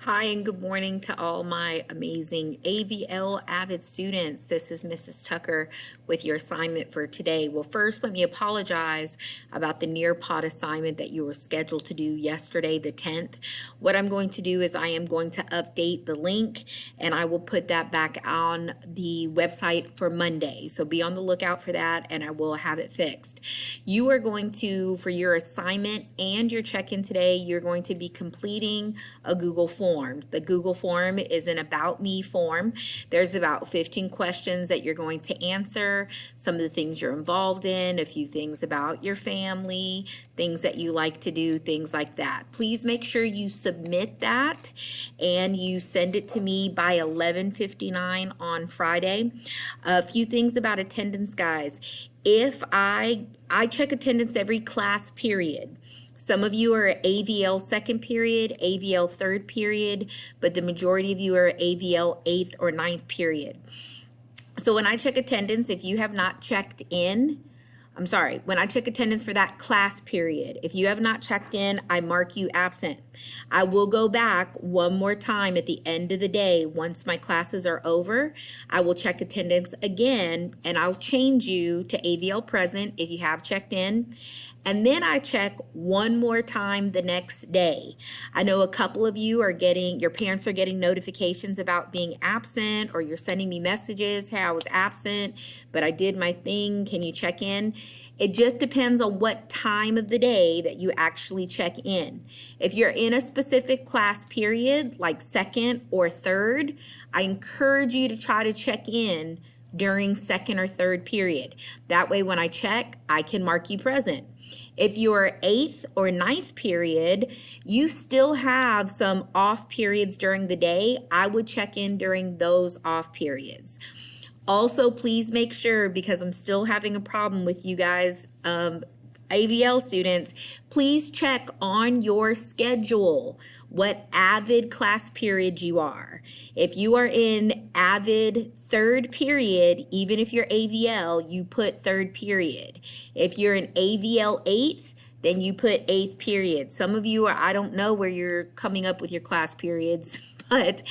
Hi and good morning to all my amazing AVL Avid students. This is Mrs. Tucker with your assignment for today. Well, first, let me apologize about the Nearpod assignment that you were scheduled to do yesterday, the 10th. What I'm going to do is I am going to update the link and I will put that back on the website for Monday. So be on the lookout for that and I will have it fixed. You are going to, for your assignment and your check-in today, you're going to be completing a Google form. The Google form is an About Me form. There's about 15 questions that you're going to answer, some of the things you're involved in, a few things about your family, things that you like to do, things like that. Please make sure you submit that and you send it to me by 11:59 on Friday. A few things about attendance, guys. If I check attendance every class period. Some of you are AVL second period, AVL third period, but the majority of you are AVL eighth or ninth period. So when I check attendance, if you have not checked in, when I check attendance for that class period, if you have not checked in, I mark you absent. I will go back one more time at the end of the day. Once my classes are over, I will check attendance again and I'll change you to AVL present if you have checked in. And then I check one more time the next day. I know a couple of you are your parents are getting notifications about being absent, or you're sending me messages, hey, I was absent, but I did my thing, can you check in? It just depends on what time of the day that you actually check in. If you're in a specific class period, like second or third, I encourage you to try to check in during second or third period. That way when I check, I can mark you present. If you're eighth or ninth period, you still have some off periods during the day. I would check in during those off periods. Also, please make sure, because I'm still having a problem with you guys, AVL students, please check on your schedule what AVID class period you are. If you are in AVID third period, even if you're AVL, you put third period. If you're in AVL eighth, then you put eighth period. Some of you I don't know where you're coming up with your class periods, but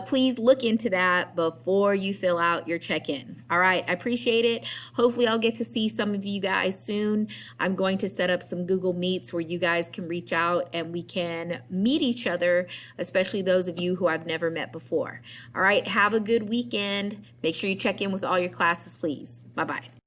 please look into that before you fill out your check-in. All right, I appreciate it. Hopefully I'll get to see some of you guys soon. I'm going to set up some Google Meets where you guys can reach out and we can meet each other, especially those of you who I've never met before. All right, have a good weekend. Make sure you check in with all your classes, please. Bye-bye.